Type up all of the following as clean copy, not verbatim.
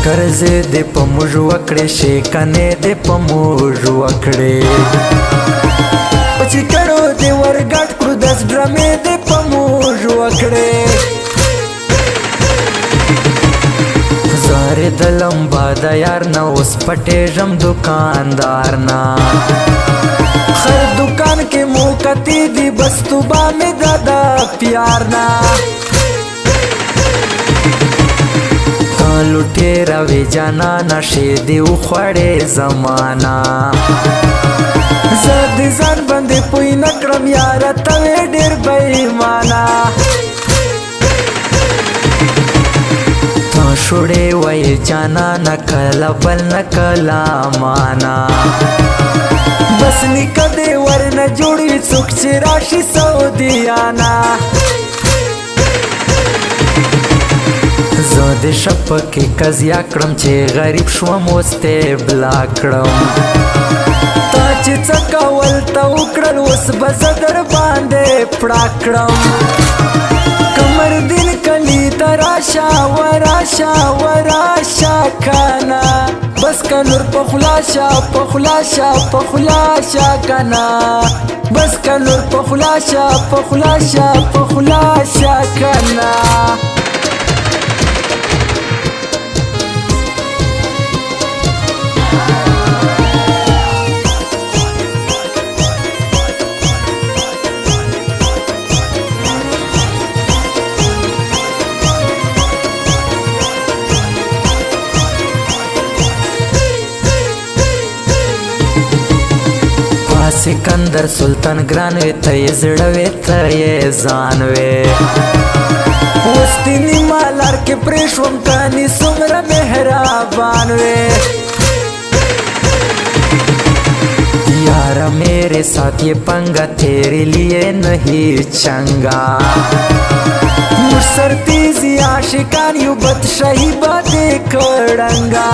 कर्जे दे په موږ وکړې شیکنې دې په موږ وکړې چې کړو دې ورګډ کړو دس ډرمې دې په موږ وکړې زارې د لمبا د یار نه اوس پټېږم دوکاندار نه خر دکان کې مو کتې دي بس توبه مې د پیار نه لوټې راوې جانا نشې دې وخوړې زمانه زه دې ځان باندې پوی نه کړم یاره ته وې ډېر بېایمانه ته شوړې وایې جانا نه کله بل نه کله مانا بس نیکه دې ورنه جوړ وي څوک چې راشي سعودیانه زه د شپکې قضیه کړم چې غریب شوم اوس ته بلا کړم تا چې څه کول ته وکړل اوس به زه در باندې پړه کړم کمر دین کلي ته راشه وراشه وراشه کنه بس که نور په خوله شه په خوله شه په خوله شه کنه بس که نور په خوله شه په خوله شه په خوله شه کنه سکندر سلطان ګران وې ته یې زړه وې ته یې ځان وې اوس دې نیمه لار کې پرېښوم کنې څومره مهربان وې یاره میرے ساتھ یہ پنگا تیرے لیے نہیں چنگا مجھ سر تیزی عاشقان یو بدشاہی باتیں کڑنگا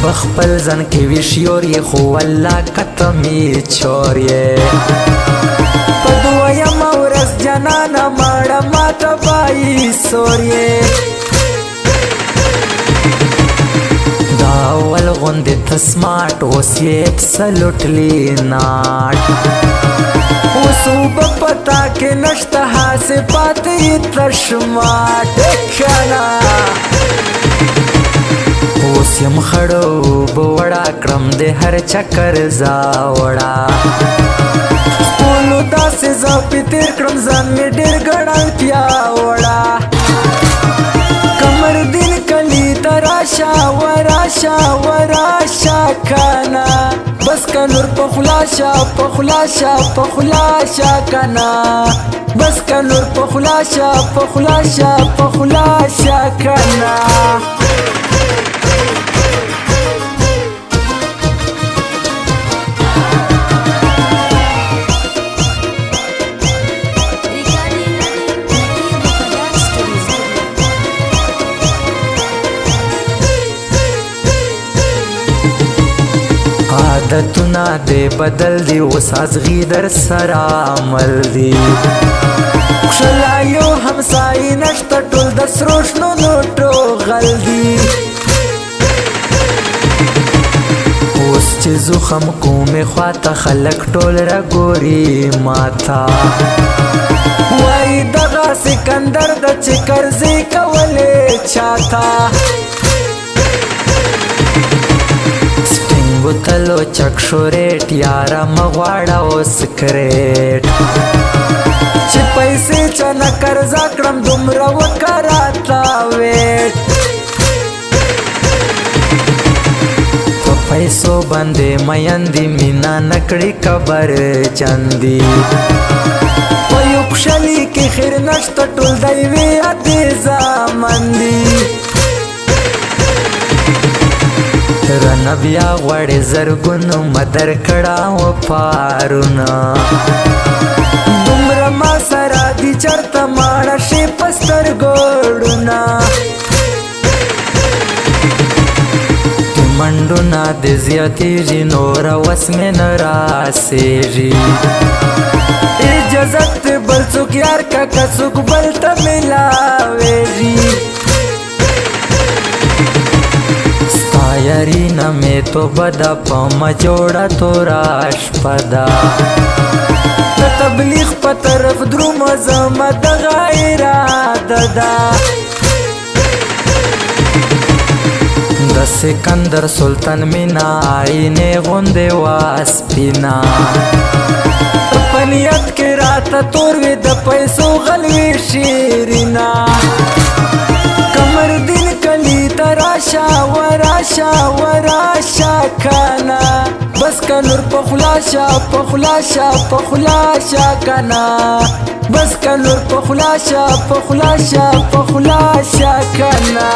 بخپل ځن کې ویشیور یې خو والله کتمې چور یې په دویمه ورځ جانانه ماړه ماته بایي سور یې دا اول غوندې ته سمارټ اوس یې اپسلوټلی ناټ اوس اوبه پتا کې نشته هاسې پاتې تشماټ کنه اوس یم خړو بوړه کړم د هر چکر زاوړه خپلو داسې زه پې تېر کړم ځان مې ډېر ګڼل پیاوړه کمر دین کلي ته راشه وراشه وراشه کنه بس که نور په خوله شه په خوله شه په خوله شه کنه بس که نور په خوله شه په خوله شه په خوله شه کنه عادتونه دې بدل دي اوس ازغي در سره عمل دي کښلا یو همسایي نشته ټول د سرو شنو نوټو غل دي اوس چې زخم کومې خواته خلک ټول راګوري ماته وایي دغه سکندر د چې قرضې کولې چاته بوتلو چک شوریټ یاره مغواړه اوس کریټ چې پیسې چانه قرضه کړم دومره وکړه راته ویټ په پیسو باندې میندې مینه نه کړي قبر چندي په یو کښلي کې خیر نشته ټول د یوې ادې زامن دي رانه بیا غواړې زرګونو مدر کړه و پارونه دومره ما سره دي چرته ماړه شي په سترګو ړونه منډونه دې زیاتېږي نوره وس مې نه راسېږي اجازت بل څوک یار کا څوک بل ته ملاوېږي زرینه می تو بدا پا جوړه تورا شپدا د تبلیغ په طرف دروم زما د غیراده ده د سکندر سلطان مینا عینې غوندې واسپینا په نیت کې راته تور وي د پیسو غلوي شیرینا کمر دین کلی تراشا وراشا وراشا کانا بس کا نور پخلاشا پخلاشا پخلاشا کانا بس کا نور پخلاشا پخلاشا پخلاشا کانا